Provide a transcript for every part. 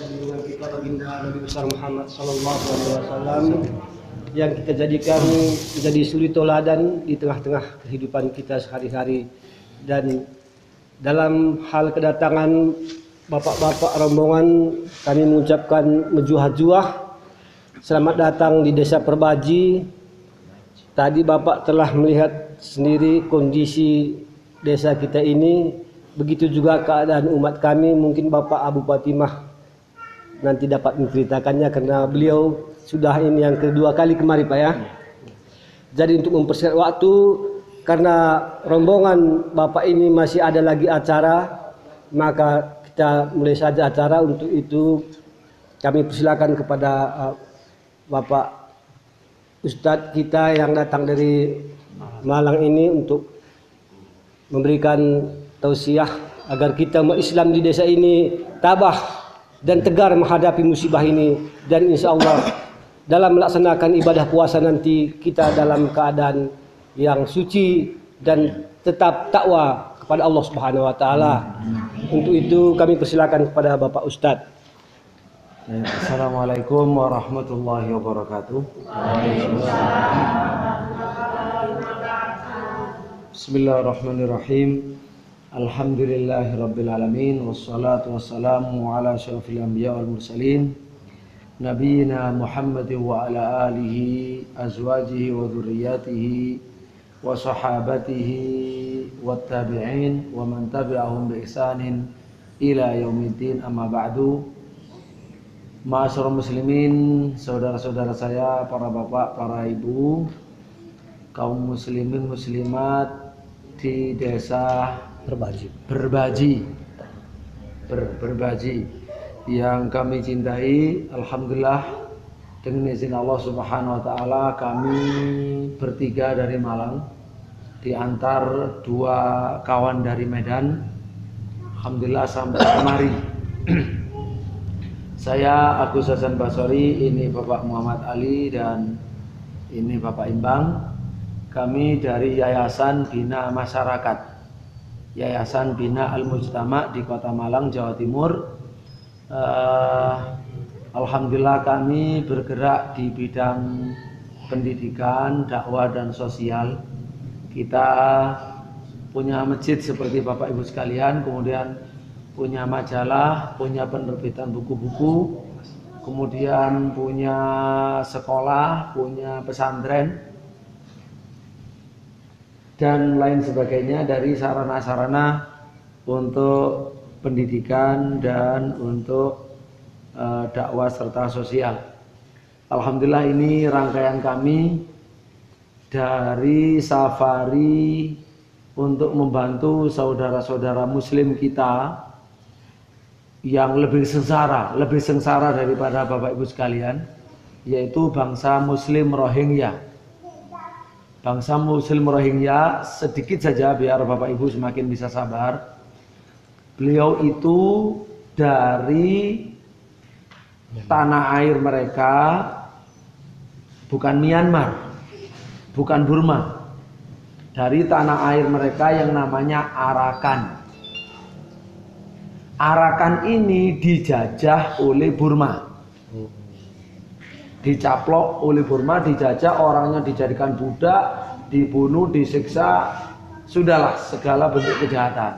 junjungan kita baginda Nabi besar Muhammad sallallahu alaihi wasallam yang kita jadikan menjadi suri teladan di tengah-tengah kehidupan kita sehari-hari. Dan dalam hal kedatangan bapak-bapak rombongan, kami mengucapkan mejuah-juah selamat datang di Desa Perbaji. Tadi Bapak telah melihat sendiri kondisi desa kita ini, begitu juga keadaan umat kami. Mungkin Bapak Abu Fatimah nanti dapat menceritakannya karena beliau sudah ini yang kedua kali kemari Pak ya. Jadi untuk mempersingkat waktu, karena rombongan Bapak ini masih ada lagi acara, maka kita mulai saja acara. Untuk itu kami persilakan kepada Bapak Ustadz kita yang datang dari Malang ini untuk memberikan tausiah agar kita umat Islam di desa ini tabah dan tegar menghadapi musibah ini, dan insya Allah dalam melaksanakan ibadah puasa nanti kita dalam keadaan yang suci dan tetap takwa kepada Allah Subhanahu wa taala. Untuk itu kami persilakan kepada Bapak Ustadz. Assalamualaikum warahmatullahi wabarakatuh. Bismillahirrahmanirrahim. Alhamdulillahirabbil alamin, wassalatu wassalamu ala asyrofil anbiya wal mursalin nabiyina Muhammadin wa ala alihi azwajihi wa dzurriyyatihi wa sahabatihi wat tabi'in wa man tabi'ahum bi ihsanin ila yaumiddin, amma ba'du. Ma'asyiral muslimin, saudara-saudara saya, para bapak, para ibu, kaum muslimin muslimat di desa Berbaji yang kami cintai. Alhamdulillah, dengan izin Allah Subhanahu wa taala, kami bertiga dari Malang diantar dua kawan dari Medan. Alhamdulillah sampai kemari. Saya Agus Hasan Basori, ini Bapak Muhammad Ali, dan ini Bapak Imbang. Kami dari Yayasan Bina Masyarakat, Yayasan Bina Al-Mujtama di Kota Malang, Jawa Timur. Alhamdulillah kami bergerak di bidang pendidikan, dakwah dan sosial. Kita punya masjid seperti Bapak Ibu sekalian, kemudian punya majalah, punya penerbitan buku-buku, kemudian punya sekolah, punya pesantren, dan lain sebagainya dari sarana-sarana untuk pendidikan dan untuk dakwah serta sosial. Alhamdulillah, ini rangkaian kami dari safari untuk membantu saudara-saudara muslim kita yang lebih sengsara daripada Bapak Ibu sekalian, yaitu bangsa Muslim Rohingya. Bangsa Muslim Rohingya, sedikit saja biar Bapak Ibu semakin bisa sabar. Beliau itu dari tanah air mereka, bukan Myanmar, bukan Burma, dari tanah air mereka yang namanya Arakan. Arakan ini dijajah oleh Burma, dicaplok oleh Burma, dijajah, orangnya dijadikan budak, dibunuh, disiksa, sudahlah segala bentuk kejahatan.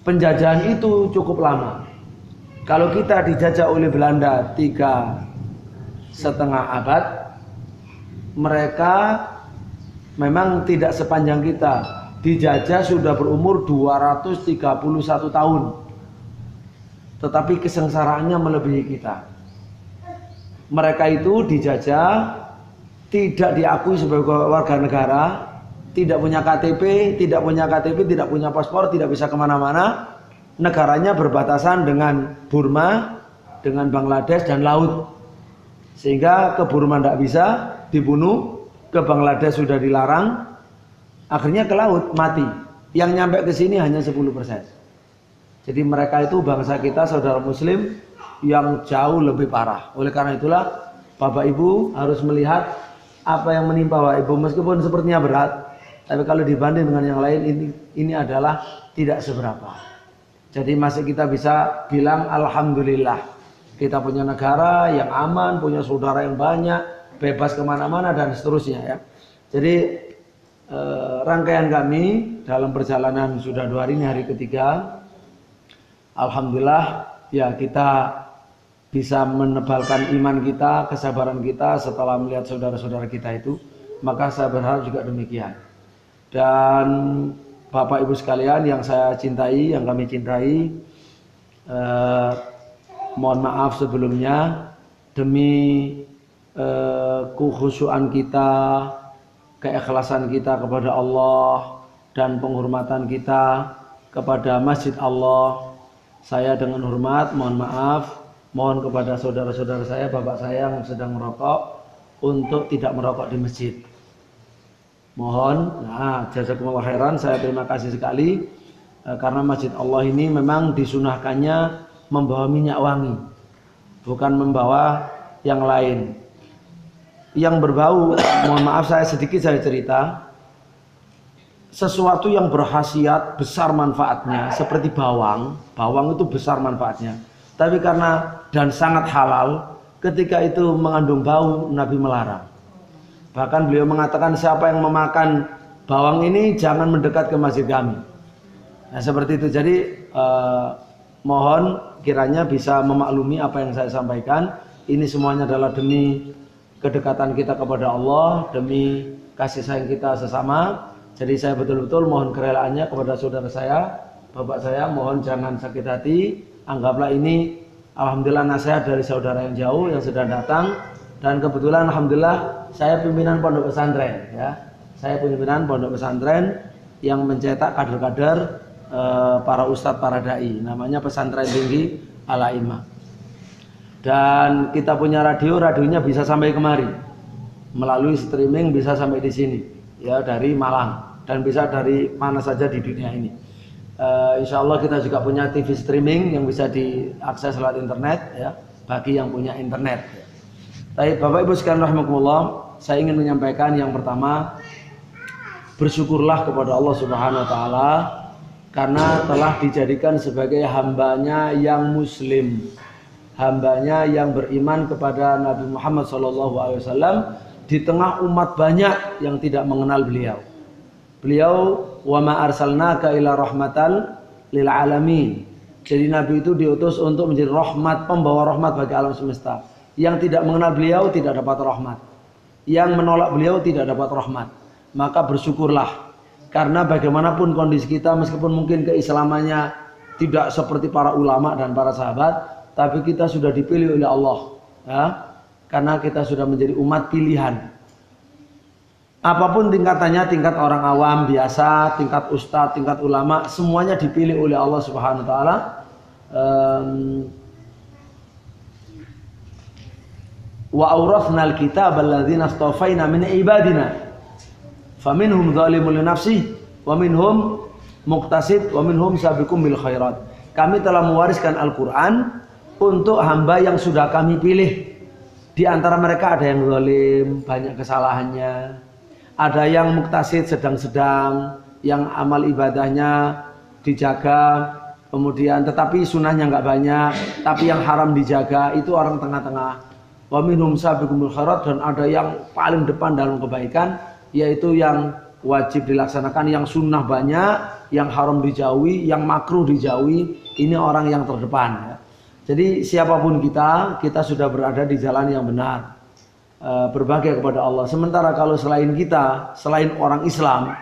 Penjajahan itu cukup lama. Kalau kita dijajah oleh Belanda 3,5 abad, mereka memang tidak sepanjang kita. Dijajah sudah berumur 231 tahun, tetapi kesengsaraannya melebihi kita. Mereka itu dijajah, tidak diakui sebagai warga negara, tidak punya KTP, tidak punya paspor, tidak bisa kemana-mana. Negaranya berbatasan dengan Burma, dengan Bangladesh dan laut, sehingga ke Burma tidak bisa, dibunuh, ke Bangladesh sudah dilarang. Akhirnya ke laut, mati. Yang nyampe ke sini hanya 10%. Jadi mereka itu bangsa kita, saudara muslim, yang jauh lebih parah. Oleh karena itulah Bapak Ibu harus melihat apa yang menimpa Bapak Ibu, meskipun sepertinya berat, tapi kalau dibanding dengan yang lain, ini adalah tidak seberapa. Jadi masih kita bisa bilang alhamdulillah. Kita punya negara yang aman, punya saudara yang banyak, bebas kemana-mana dan seterusnya ya. Jadi rangkaian kami dalam perjalanan sudah 2 hari ini hari ketiga. Alhamdulillah ya kita bisa menebalkan iman kita, kesabaran kita setelah melihat saudara-saudara kita itu. Maka saya berharap juga demikian. Dan Bapak Ibu sekalian yang saya cintai, yang kami cintai, mohon maaf sebelumnya demi kekhusyuan kita, keikhlasan kita kepada Allah dan penghormatan kita kepada Masjid Allah. Saya dengan hormat mohon maaf, mohon kepada saudara-saudara saya, bapak saya yang sedang merokok untuk tidak merokok di masjid. Mohon, jazakumullah khairan, saya terima kasih sekali karena Masjid Allah ini memang disunahkannya membawa minyak wangi, bukan membawa yang lain. Yang berbau, mohon maaf saya cerita, sesuatu yang berkhasiat besar manfaatnya seperti bawang itu besar manfaatnya. Tapi karena dan sangat halal, ketika itu mengandung bau, Nabi melarang. Bahkan beliau mengatakan siapa yang memakan bawang ini jangan mendekat ke masjid kami. Nah seperti itu. Jadi mohon kiranya bisa memaklumi apa yang saya sampaikan. Ini semuanya adalah demi kedekatan kita kepada Allah, demi kasih sayang kita sesama. Jadi saya betul-betul mohon kerelaannya kepada saudara saya, bapak saya, mohon jangan sakit hati. Anggaplah ini alhamdulillah nasihat dari saudara yang jauh yang sedang datang. Dan kebetulan alhamdulillah saya pimpinan pondok pesantren ya. Saya pimpinan pondok pesantren yang mencetak kader-kader para ustadz, para dai. Namanya Pesantren Tinggi Al-Aimah. Dan kita punya radionya bisa sampai kemari. Melalui streaming bisa sampai di sini ya, dari Malang dan bisa dari mana saja di dunia ini. Insya Allah kita juga punya TV streaming yang bisa diakses lewat internet ya, bagi yang punya internet. Baik, Bapak Ibu sekalian rahimakumullah, saya ingin menyampaikan yang pertama, bersyukurlah kepada Allah Subhanahu wa taala karena telah dijadikan sebagai hambanya yang muslim, hambanya yang beriman kepada Nabi Muhammad SAW di tengah umat banyak yang tidak mengenal beliau. Beliau wa ma arsalnaka ila rahmatan lil alamin. Jadi Nabi itu diutus untuk menjadi rahmat, pembawa rahmat bagi alam semesta. Yang tidak mengenal beliau tidak dapat rahmat. Yang menolak beliau tidak dapat rahmat. Maka bersyukurlah. Karena bagaimanapun kondisi kita, meskipun mungkin keislamannya tidak seperti para ulama dan para sahabat, tapi kita sudah dipilih oleh Allah ya? Karena kita sudah menjadi umat pilihan. Apapun tingkatannya, tingkat orang awam biasa, tingkat ustadz, tingkat ulama, semuanya dipilih oleh Allah Subhanahu wa taala. Wa awrathnal kitab alladzina astafaina min ibadina faminhum zalimun li nafsihi wa minhum muqtasid wa minhum sabiqum bil khairat. Kami telah mewariskan Al-Qur'an untuk hamba yang sudah kami pilih. Di antara mereka ada yang zalim, banyak kesalahannya. Ada yang muqtasid, sedang-sedang, yang amal ibadahnya dijaga, kemudian tetapi sunnahnya nggak banyak, tapi yang haram dijaga, itu orang tengah-tengah. Wa minhum sabiqumul khairat, dan ada yang paling depan dalam kebaikan, yaitu yang wajib dilaksanakan, yang sunnah banyak, yang haram dijauhi, yang makruh dijauhi. Ini orang yang terdepan ya. Jadi siapapun kita sudah berada di jalan yang benar, berbahagia kepada Allah. Sementara kalau selain kita, selain orang Islam,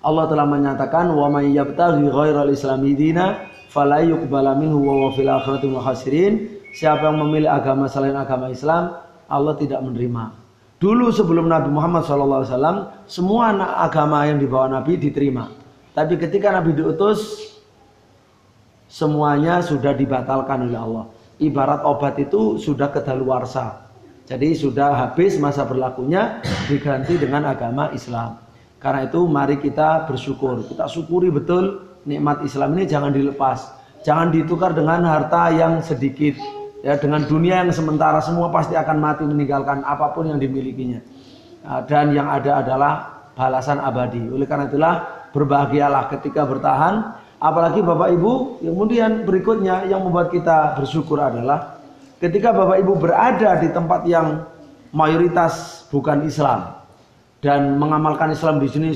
Allah telah menyatakan wa may yabtaghi ghairal islami dina fala yuqbala minhu wa huwa fil akhirati minal khasirin. Siapa yang memilih agama selain agama Islam, Allah tidak menerima. Dulu sebelum Nabi Muhammad SAW, semua agama yang dibawa Nabi diterima. Tapi ketika Nabi diutus, semuanya sudah dibatalkan oleh Allah. Ibarat obat itu sudah kedaluarsa. Jadi sudah habis masa berlakunya, diganti dengan agama Islam. Karena itu mari kita bersyukur. Kita syukuri betul nikmat Islam ini, jangan dilepas. Jangan ditukar dengan harta yang sedikit. Ya, dengan dunia yang sementara, semua pasti akan mati meninggalkan apapun yang dimilikinya. Dan yang ada adalah balasan abadi. Oleh karena itulah berbahagialah ketika bertahan. Apalagi Bapak Ibu, kemudian berikutnya yang membuat kita bersyukur adalah ketika Bapak Ibu berada di tempat yang mayoritas bukan Islam dan mengamalkan Islam di sini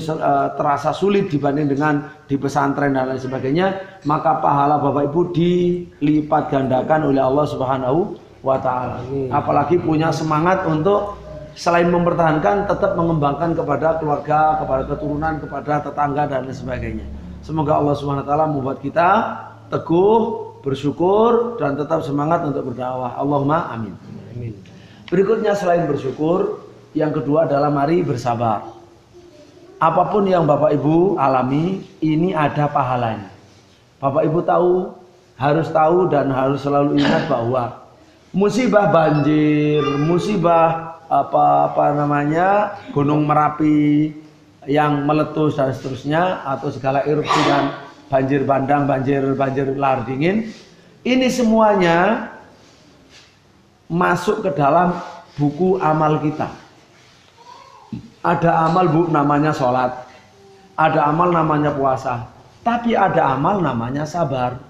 terasa sulit dibanding dengan di pesantren dan lain sebagainya, maka pahala Bapak Ibu dilipat gandakan oleh Allah Subhanahu wa taala. Apalagi punya semangat untuk selain mempertahankan tetap mengembangkan kepada keluarga, kepada keturunan, kepada tetangga dan lain sebagainya. Semoga Allah Subhanahu wa taala membuat kita teguh, bersyukur dan tetap semangat untuk berdakwah. Allahumma amin. Amin. Berikutnya selain bersyukur, yang kedua adalah mari bersabar. Apapun yang Bapak Ibu alami, ini ada pahalanya. Bapak Ibu harus tahu dan harus selalu ingat bahwa musibah banjir, musibah Gunung Merapi yang meletus dan seterusnya, atau segala erupsi dan banjir bandang, banjir lahar dingin, ini semuanya masuk ke dalam buku amal kita. Ada amal namanya sholat, ada amal namanya puasa, tapi ada amal namanya sabar.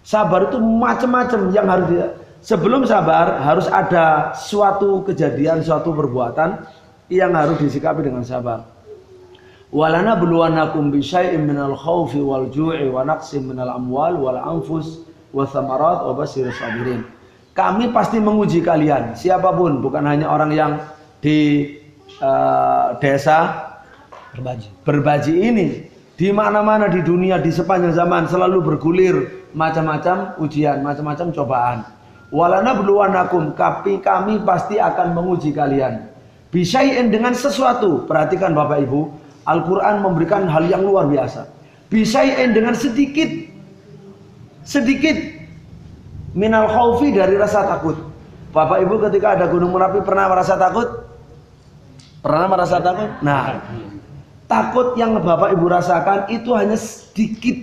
Sabar itu macam-macam yang harus sebelum sabar harus ada suatu kejadian, suatu perbuatan yang harus disikapi dengan sabar. Walana buluwanakum bisyai'im minal khaufi wal ju'i wa naqsim minal amwal wal anfus wa thamarat wa basyirus sabirin. Kami pasti menguji kalian, siapapun, bukan hanya orang yang di desa berbaji ini, di mana-mana di dunia di sepanjang zaman selalu bergulir macam-macam ujian, macam-macam cobaan. Walana buluwanakum, kami pasti akan menguji kalian. Bisyai'in, dengan sesuatu. Perhatikan Bapak Ibu, Al-Quran memberikan hal yang luar biasa. Bisyai'in, dengan sedikit minal khaufi, dari rasa takut. Bapak Ibu ketika ada Gunung Merapi pernah merasa takut? Pernah merasa takut? Nah, takut yang Bapak Ibu rasakan itu hanya sedikit.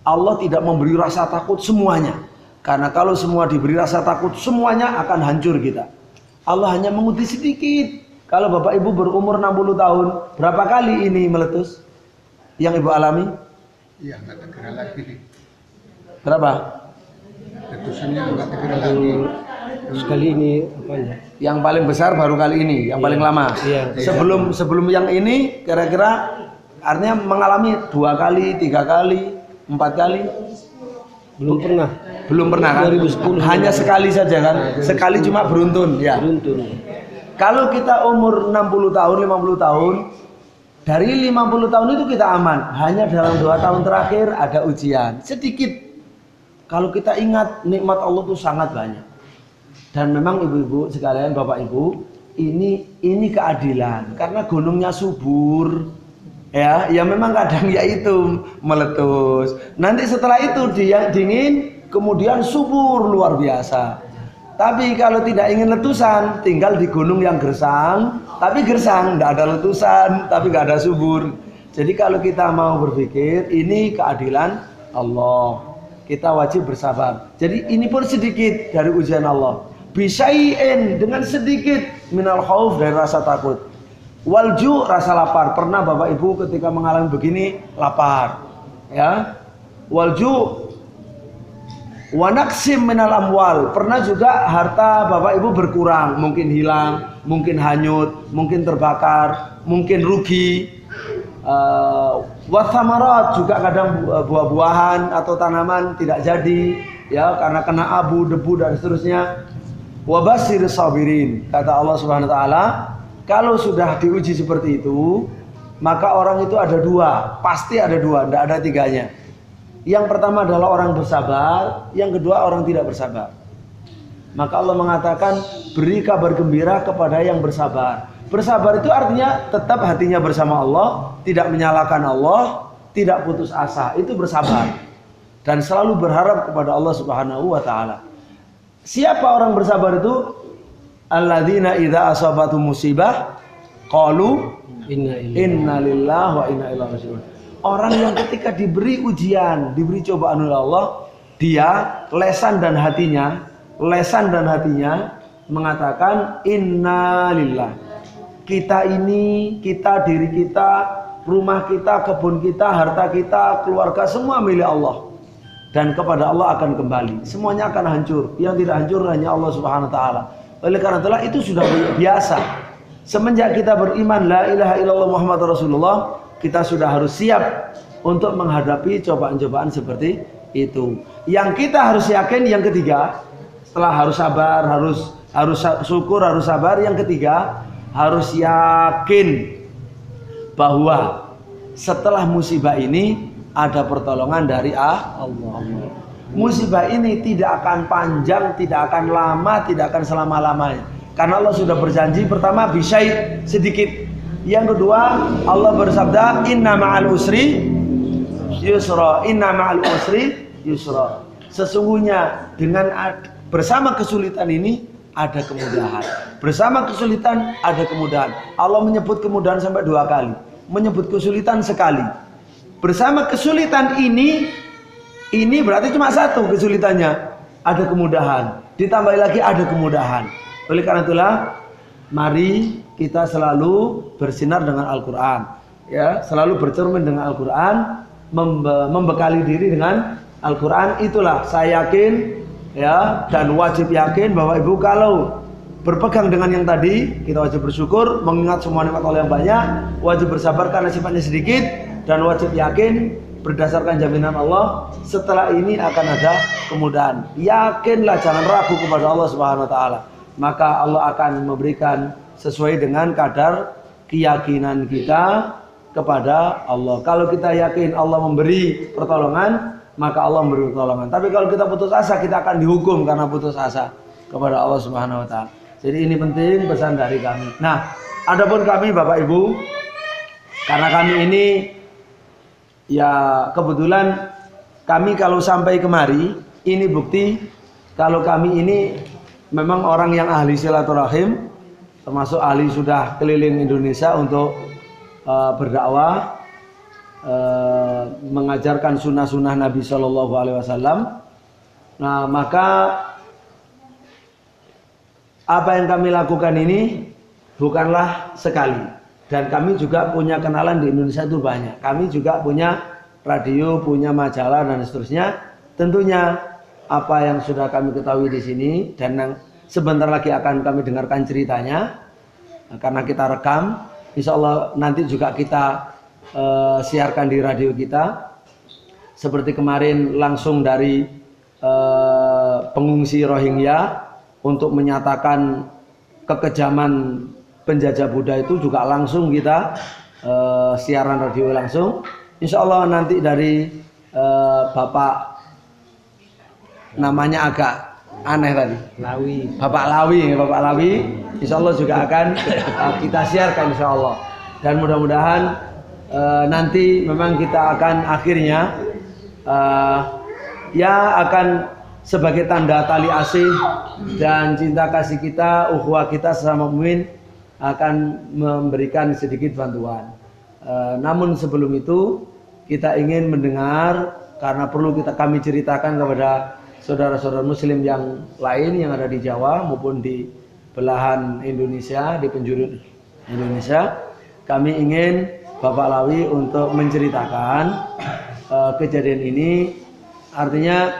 Allah tidak memberi rasa takut semuanya. Karena kalau semua diberi rasa takut, semuanya akan hancur kita. Allah hanya menguji sedikit. Kalau Bapak Ibu berumur 60 tahun, berapa kali ini meletus yang Ibu alami? Iya, nggak segera lagi. Berapa? Letusannya nggak segera lagi. Sekali ini apanya? Yang paling besar baru kali ini, yang paling lama. Iya. Sebelum yang ini kira-kira artinya mengalami 2 kali, 3 kali, 4 kali? Belum pernah kan? 2010 hanya sekali saja kan? Sekali cuma beruntun ya. Kalau kita umur 60 tahun, 50 tahun, dari 50 tahun itu kita aman. Hanya dalam 2 tahun terakhir ada ujian sedikit. Kalau kita ingat nikmat Allah itu sangat banyak. Dan memang ibu-ibu sekalian, Bapak Ibu, ini keadilan karena gunungnya subur. Ya memang kadang ya itu meletus. Nanti setelah itu dia dingin, kemudian subur luar biasa. Tapi kalau tidak ingin letusan, tinggal di gunung yang gersang, tapi gersang, tidak ada letusan, tapi tidak ada subur. Jadi kalau kita mau berpikir ini keadilan Allah, kita wajib bersabar. Jadi ini pun sedikit dari ujian Allah. Bisyai'in, dengan sedikit minal khauf, dari rasa takut. Walju, rasa lapar. Pernah Bapak Ibu ketika mengalami begini lapar, ya. Walju, wanaksim minal amwal. Pernah juga harta Bapak Ibu berkurang, mungkin hilang, mungkin hanyut, mungkin terbakar, mungkin rugi. Wathamarat, juga kadang buah-buahan atau tanaman tidak jadi, ya, karena kena abu, debu dan seterusnya. Wabashir sabirin, kata Allah Subhanahu wa taala, kalau sudah diuji seperti itu, maka orang itu ada 2, pasti ada 2, tidak ada 3-nya. Yang pertama adalah orang bersabar, yang kedua orang tidak bersabar. Maka Allah mengatakan, beri kabar gembira kepada yang bersabar. Bersabar itu artinya tetap hatinya bersama Allah, tidak menyalahkan Allah, tidak putus asa, itu bersabar. Dan selalu berharap kepada Allah Subhanahu wa taala. Siapa orang bersabar itu? Alladzina idza asabatu musibah qalu inna lillahi wa inna ilaihi raji'un. Orang yang ketika diberi ujian, diberi cobaan oleh Allah, dia lesan dan hatinya mengatakan inna lillah. Diri kita rumah kita, kebun kita, harta kita, keluarga, semua milik Allah. Dan kepada Allah akan kembali. Semuanya akan hancur. Yang tidak hancur hanya Allah Subhanahu wa taala. Oleh karena itulah itu sudah biasa. Semenjak kita beriman la ilaha illallah Muhammadur Rasulullah, kita sudah harus siap untuk menghadapi cobaan-cobaan seperti itu. Yang kita harus yakin yang ketiga, setelah harus sabar, harus syukur, harus sabar, yang ketiga harus yakin bahwa setelah musibah ini ada pertolongan dari Allah. Musibah ini tidak akan panjang, tidak akan lama, tidak akan selama-lamanya. Karena Allah sudah berjanji, pertama bisyai, sedikit. Yang kedua, Allah bersabda, inna ma'al usri yusra, inna ma'al usri yusra. Sesungguhnya dengan bersama kesulitan ini ada kemudahan. Bersama kesulitan ada kemudahan. Allah menyebut kemudahan sampai 2 kali, menyebut kesulitan sekali. Bersama kesulitan ini berarti cuma satu kesulitannya, ada kemudahan. Ditambah lagi ada kemudahan. Oleh karena itulah, mari kita selalu bersinar dengan Al-Quran, ya, selalu bercermin dengan Al-Quran, membekali diri dengan Al-Quran. Itulah saya yakin, ya, dan wajib yakin bahwa Ibu kalau berpegang dengan yang tadi, kita wajib bersyukur, mengingat semua nikmat Allah yang banyak, wajib bersabar karena sifatnya sedikit, dan wajib yakin berdasarkan jaminan Allah setelah ini akan ada kemudahan. Yakinlah, jangan ragu kepada Allah Subhanahu wa taala. Maka Allah akan memberikan sesuai dengan kadar keyakinan kita kepada Allah. Kalau kita yakin Allah memberi pertolongan, maka Allah memberi pertolongan. Tapi kalau kita putus asa, kita akan dihukum karena putus asa kepada Allah Subhanahu wa taala. Jadi ini penting pesan dari kami. Nah, adapun kami Bapak Ibu, karena kami ini ya kebetulan kami kalau sampai kemari, ini bukti kalau kami ini memang orang yang ahli silaturahim, termasuk ahli sudah keliling Indonesia untuk berdakwah, mengajarkan sunnah-sunnah Nabi Shallallahu Alaihi Wasallam. Nah, maka apa yang kami lakukan ini bukanlah sekali. Dan kami juga punya kenalan di Indonesia itu banyak. Kami juga punya radio, punya majalah dan seterusnya. Tentunya apa yang sudah kami ketahui di sini dan yang sebentar lagi akan kami dengarkan ceritanya, karena kita rekam. Insya Allah nanti juga kita siarkan di radio kita. Seperti kemarin langsung dari pengungsi Rohingya untuk menyatakan kekejaman penjajah Buddha itu juga langsung kita siaran radio langsung. Insya Allah nanti dari Bapak namanya agak aneh tadi, Bapak Lawi, Insya Allah juga akan kita siarkan Insya Allah. Dan mudah-mudahan nanti memang kita akan akhirnya ya akan sebagai tanda tali asih dan cinta kasih kita, ukhuwah kita sesama mukmin, akan memberikan sedikit bantuan. Namun sebelum itu kita ingin mendengar, karena perlu kami ceritakan kepada saudara-saudara muslim yang lain yang ada di Jawa maupun di belahan Indonesia, di penjuru Indonesia. Kami ingin Bapak Lawi untuk menceritakan kejadian ini. Artinya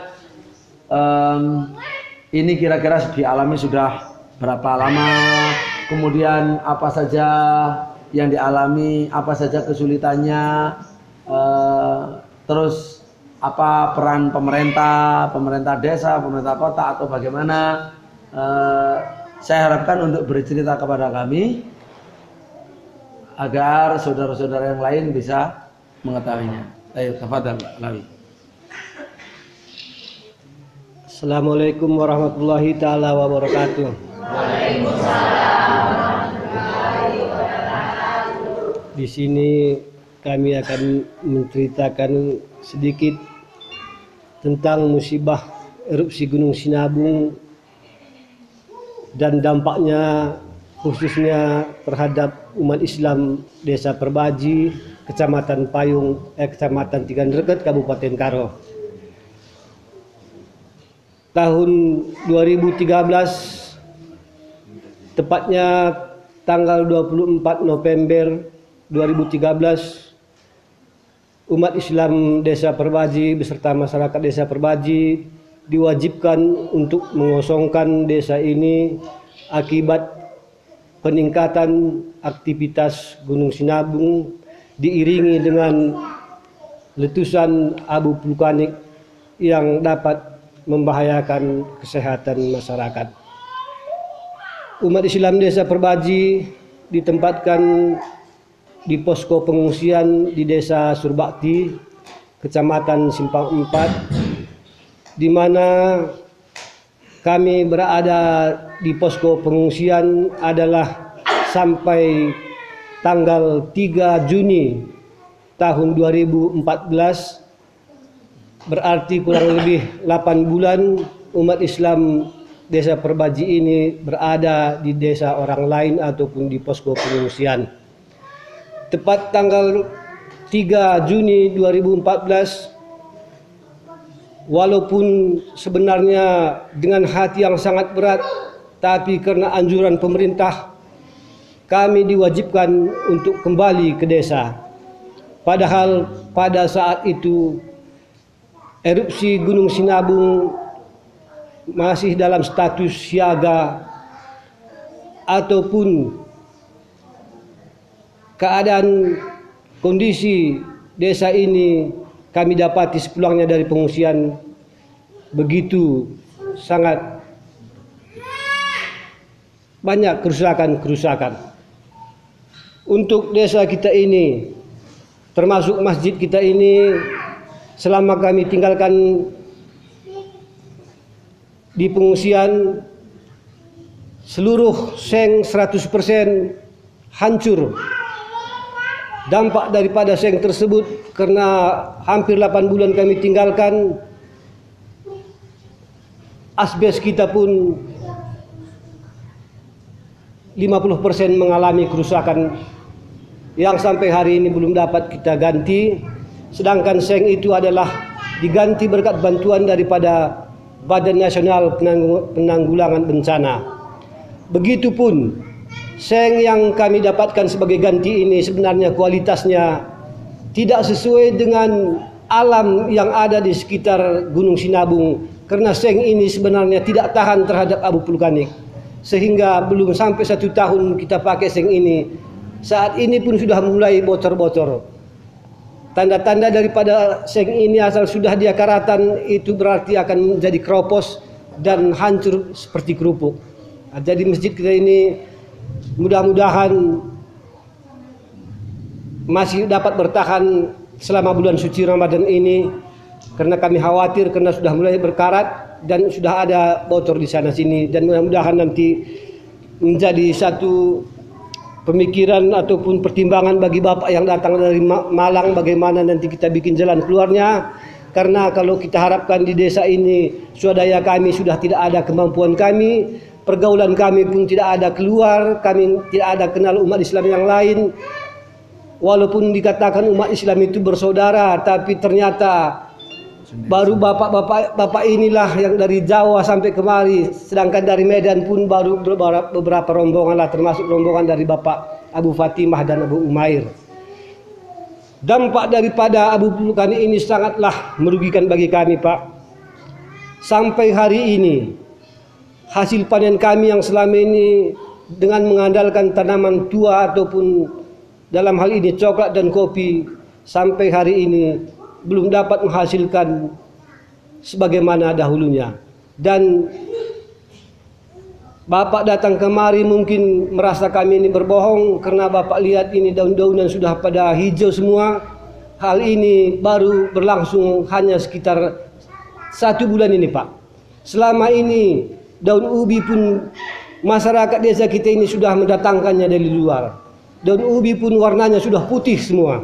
ini kira-kira dialami sudah berapa lama, kemudian apa saja yang dialami, apa saja kesulitannya, terus apa peran pemerintah desa, pemerintah kota, atau bagaimana. Saya harapkan untuk bercerita kepada kami agar saudara-saudara yang lain bisa mengetahuinya. Ayo, tafadhal Lawi. Assalamualaikum warahmatullahi taala wabarakatuh. Di sini kami akan menceritakan sedikit tentang musibah erupsi Gunung Sinabung dan dampaknya khususnya terhadap umat Islam Desa Perbaji, Kecamatan Payung, Kecamatan Tiganreket, Kabupaten Karo. Tahun 2013, tepatnya tanggal 24 November 2013, umat Islam Desa Perbaji beserta masyarakat Desa Perbaji diwajibkan untuk mengosongkan desa ini akibat peningkatan aktivitas Gunung Sinabung diiringi dengan letusan abu vulkanik yang dapat membahayakan kesehatan masyarakat. Umat Islam Desa Perbaji ditempatkan di posko pengungsian di Desa Surbakti, Kecamatan Simpang 4, di mana kami berada di posko pengungsian adalah sampai tanggal 3 Juni tahun 2014. Berarti kurang lebih 8 bulan umat Islam Desa Perbaji ini berada di desa orang lain ataupun di posko pengungsian. Tepat tanggal 3 Juni 2014, walaupun sebenarnya dengan hati yang sangat berat, tapi karena anjuran pemerintah, kami diwajibkan untuk kembali ke desa. Padahal pada saat itu erupsi Gunung Sinabung masih dalam status siaga ataupun keadaan kondisi desa ini kami dapati sepulangnya dari pengungsian begitu sangat banyak kerusakan. Untuk desa kita ini, termasuk masjid kita ini, selama kami tinggalkan di pengungsian, seluruh seng 100% hancur. Dampak daripada seng tersebut karena hampir 8 bulan kami tinggalkan, asbes kita pun 50% mengalami kerusakan yang sampai hari ini belum dapat kita ganti. Sedangkan seng itu adalah diganti berkat bantuan daripada Badan Nasional Penanggulangan Bencana. Begitupun seng yang kami dapatkan sebagai ganti ini sebenarnya kualitasnya tidak sesuai dengan alam yang ada di sekitar Gunung Sinabung, karena seng ini sebenarnya tidak tahan terhadap abu vulkanik, sehingga belum sampai 1 tahun kita pakai seng ini, saat ini pun sudah mulai bocor-bocor. Tanda-tanda daripada seng ini asal sudah dia karatan, itu berarti akan menjadi keropos dan hancur seperti kerupuk. Jadi masjid kita ini mudah-mudahan masih dapat bertahan selama bulan suci Ramadan ini, karena kami khawatir karena sudah mulai berkarat dan sudah ada bocor di sana sini, dan mudah-mudahan nanti menjadi satu pemikiran ataupun pertimbangan bagi Bapak yang datang dari Malang bagaimana nanti kita bikin jalan keluarnya. Karena kalau kita harapkan di desa ini swadaya kami sudah tidak ada, kemampuan kami, pergaulan kami pun tidak ada keluar, kami tidak ada kenal umat Islam yang lain. Walaupun dikatakan umat Islam itu bersaudara, tapi ternyata baru bapak inilah yang dari Jawa sampai kemari, sedangkan dari Medan pun baru beberapa rombongan lah, termasuk rombongan dari Bapak Abu Fatimah dan Abu Umair. Dampak daripada abu vulkanik ini sangatlah merugikan bagi kami, Pak. Sampai hari ini hasil panen kami yang selama ini dengan mengandalkan tanaman tua ataupun dalam hal ini coklat dan kopi, sampai hari ini belum dapat menghasilkan sebagaimana dahulunya. Dan Bapak datang kemari mungkin merasa kami ini berbohong, karena Bapak lihat ini daun-daunan sudah pada hijau semua. Hal ini baru berlangsung hanya sekitar 1 bulan ini, Pak. Selama ini daun ubi pun masyarakat desa kita ini sudah mendatangkannya dari luar. Daun ubi pun warnanya sudah putih semua,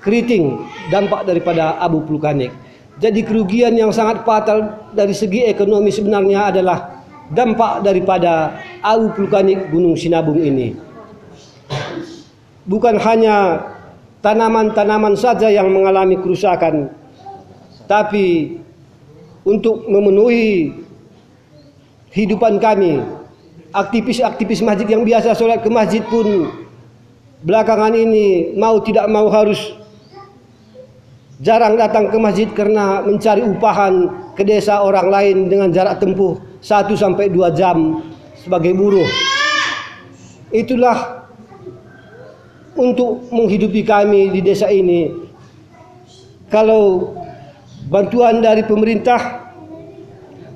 keriting, dampak daripada abu vulkanik. Jadi kerugian yang sangat fatal dari segi ekonomi sebenarnya adalah dampak daripada abu vulkanik Gunung Sinabung ini. Bukan hanya tanaman-tanaman saja yang mengalami kerusakan, tapi untuk memenuhi hidupan kami, aktivis-aktivis masjid yang biasa sholat ke masjid pun belakangan ini mau tidak mau harus jarang datang ke masjid karena mencari upahan ke desa orang lain dengan jarak tempuh 1 sampai 2 jam sebagai buruh. Itulah untuk menghidupi kami di desa ini. Kalau bantuan dari pemerintah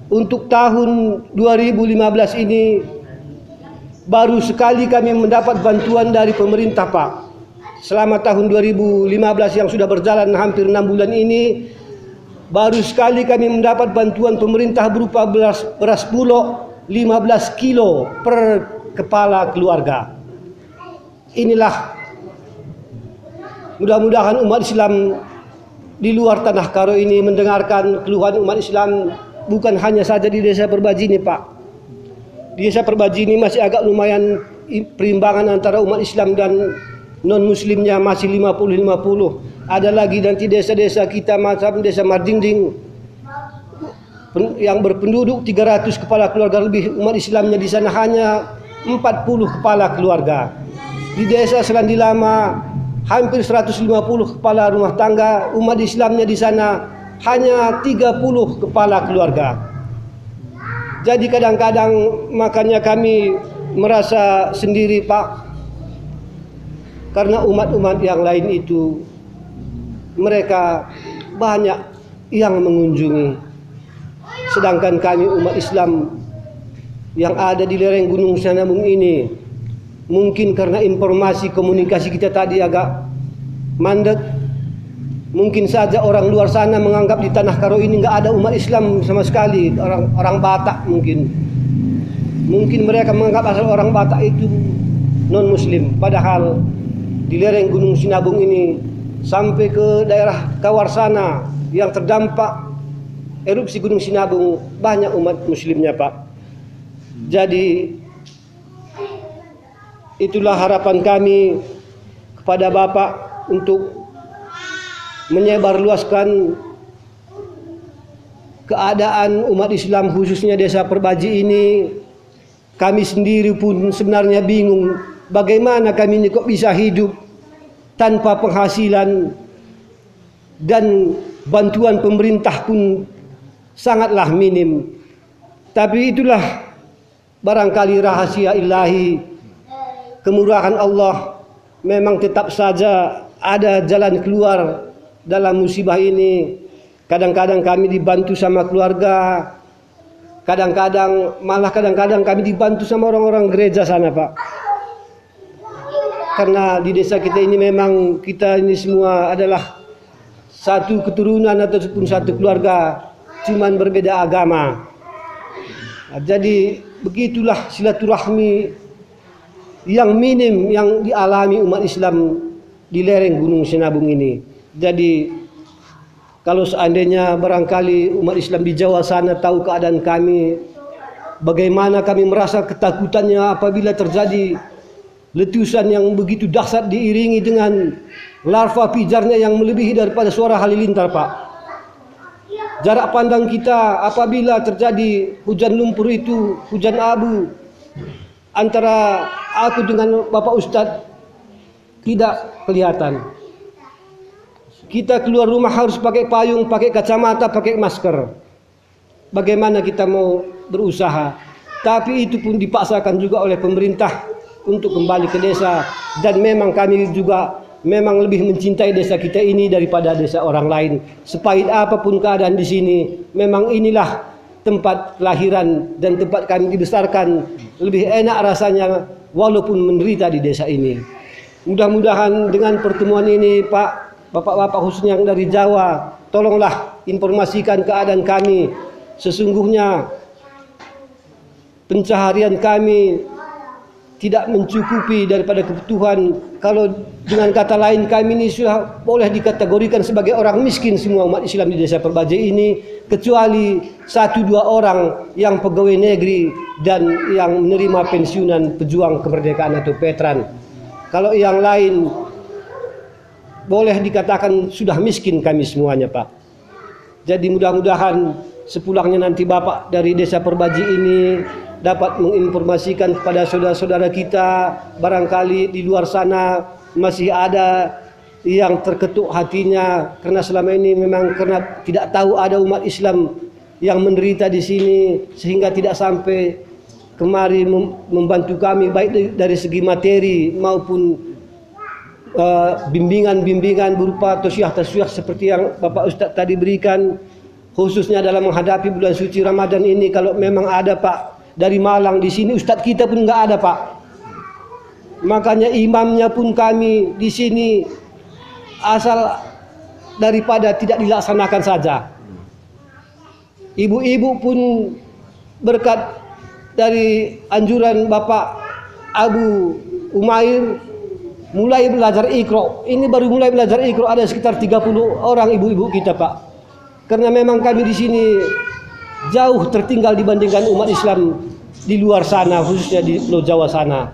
untuk tahun 2015 ini baru sekali kami mendapat bantuan dari pemerintah, Pak. Selama tahun 2015 yang sudah berjalan hampir 6 bulan ini, baru sekali kami mendapat bantuan pemerintah berupa beras bulog 15 kilo per kepala keluarga. Inilah, mudah-mudahan umat Islam di luar Tanah Karo ini mendengarkan keluhan umat Islam, bukan hanya saja di desa Perbaji ini, Pak. Di desa Perbaji ini masih agak lumayan perimbangan antara umat Islam dan non-muslimnya masih 50-50. Ada lagi nanti desa-desa kita macam desa Mardingding yang berpenduduk 300 kepala keluarga lebih, umat Islamnya di sana hanya 40 kepala keluarga. Di desa Selandi Lama hampir 150 kepala rumah tangga, umat Islamnya di sana hanya 30 kepala keluarga. Jadi kadang-kadang makanya kami merasa sendiri, Pak, karena umat-umat yang lain itu mereka banyak yang mengunjungi, sedangkan kami umat Islam yang ada di lereng Gunung Sinabung ini, mungkin karena informasi komunikasi kita tadi agak mandek, mungkin saja orang luar sana menganggap di Tanah Karo ini nggak ada umat Islam sama sekali, orang Batak mungkin mereka menganggap asal orang Batak itu non Muslim, padahal di lereng Gunung Sinabung ini sampai ke daerah Kawarsana yang terdampak erupsi Gunung Sinabung banyak umat Muslimnya, Pak. Jadi itulah harapan kami kepada Bapak untuk menyebarluaskan keadaan umat Islam khususnya desa Perbaji ini. Kami sendiri pun sebenarnya bingung bagaimana kami ini kok bisa hidup tanpa penghasilan, dan bantuan pemerintah pun sangatlah minim. Tapi itulah barangkali rahasia ilahi, kemurahan Allah. Memang tetap saja ada jalan keluar dalam musibah ini. Kadang-kadang kami dibantu sama keluarga, kadang-kadang kami dibantu sama orang-orang gereja sana, Pak. Karena di desa kita ini memang kita ini semua adalah satu keturunan ataupun satu keluarga, cuman berbeda agama. Jadi begitulah silaturahmi yang minim yang dialami umat Islam di lereng Gunung Sinabung ini. Jadi kalau seandainya barangkali umat Islam di Jawa sana tahu keadaan kami, bagaimana kami merasa ketakutannya apabila terjadi letusan yang begitu dahsyat diiringi dengan larva pijarnya yang melebihi daripada suara halilintar, Pak. Jarak pandang kita apabila terjadi hujan lumpur itu, hujan abu, antara aku dengan Bapak Ustadz tidak kelihatan. Kita keluar rumah harus pakai payung, pakai kacamata, pakai masker. Bagaimana kita mau berusaha? Tapi itu pun dipaksakan juga oleh pemerintah untuk kembali ke desa, dan memang kami juga memang lebih mencintai desa kita ini daripada desa orang lain. Sepahit apapun keadaan di sini, memang inilah tempat kelahiran dan tempat kami dibesarkan. Lebih enak rasanya walaupun menderita di desa ini. Mudah-mudahan dengan pertemuan ini, Pak, Bapak-bapak khususnya yang dari Jawa, tolonglah informasikan keadaan kami. Sesungguhnya pencaharian kami tidak mencukupi daripada kebutuhan. Kalau dengan kata lain, kami ini sudah boleh dikategorikan sebagai orang miskin semua umat Islam di desa Perbaje ini, kecuali 1-2 orang yang pegawai negeri dan yang menerima pensiunan pejuang kemerdekaan atau veteran. Kalau yang lain boleh dikatakan sudah miskin kami semuanya, Pak. Jadi mudah-mudahan sepulangnya nanti Bapak dari desa Perbaji ini dapat menginformasikan kepada saudara-saudara kita, barangkali di luar sana masih ada yang terketuk hatinya karena selama ini memang karena tidak tahu ada umat Islam yang menderita di sini sehingga tidak sampai kemari membantu kami baik dari segi materi maupun bimbingan-bimbingan berupa tausiah-tausiah seperti yang Bapak Ustadz tadi berikan, khususnya dalam menghadapi bulan suci Ramadan ini. Kalau memang ada Pak dari Malang di sini, Ustadz kita pun nggak ada Pak. Makanya imamnya pun kami di sini asal daripada tidak dilaksanakan saja. Ibu-ibu pun berkat dari anjuran Bapak Abu Umair mulai belajar Iqra. Ini baru mulai belajar Iqra ada sekitar 30 orang ibu-ibu kita Pak. Karena memang kami di sini jauh tertinggal dibandingkan umat Islam di luar sana, khususnya di Pulau Jawa sana.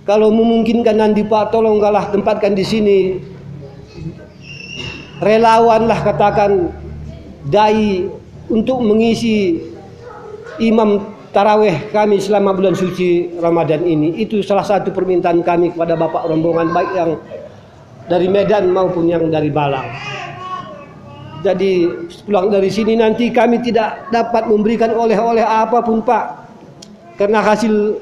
Kalau memungkinkan nanti Pak, tolonglah tempatkan di sini relawanlah katakan dai untuk mengisi imam taraweh kami selama bulan suci Ramadan ini. Itu salah satu permintaan kami kepada Bapak rombongan baik yang dari Medan maupun yang dari Balang. Jadi pulang dari sini nanti kami tidak dapat memberikan oleh-oleh apapun Pak, karena hasil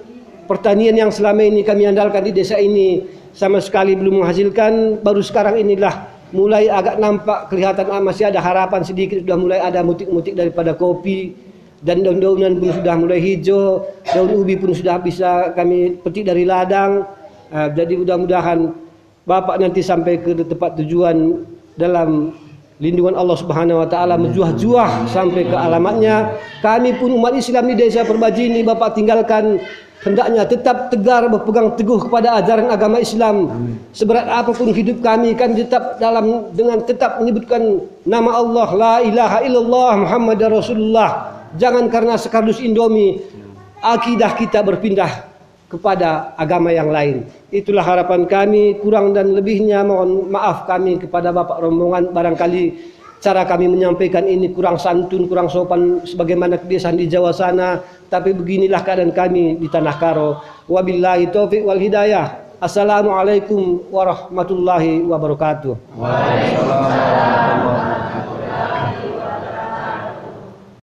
pertanian yang selama ini kami andalkan di desa ini sama sekali belum menghasilkan. Baru sekarang inilah mulai agak nampak kelihatan masih ada harapan sedikit, sudah mulai ada mutik-mutik daripada kopi dan daun-daunan pun sudah mulai hijau, daun ubi pun sudah bisa kami petik dari ladang. Jadi mudah-mudahan Bapak nanti sampai ke tempat tujuan dalam lindungan Allah Subhanahu wa taala, menjuah-juah sampai ke alamatnya. Kami pun umat Islam di desa Perbaji ini Bapak tinggalkan hendaknya tetap tegar berpegang teguh kepada ajaran agama Islam. Seberat apapun hidup kami kan tetap dengan tetap menyebutkan nama Allah, la ilaha illallah Muhammadar Rasulullah. Jangan karena sekardus Indomie akidah kita berpindah kepada agama yang lain. Itulah harapan kami. Kurang dan lebihnya mohon maaf kami kepada Bapak rombongan. Barangkali cara kami menyampaikan ini kurang santun, kurang sopan sebagaimana kebiasaan di Jawa sana. Tapi beginilah keadaan kami di Tanah Karo. Wabillahi taufiq wal hidayah. Assalamualaikum warahmatullahi wabarakatuh. Waalaikumsalam.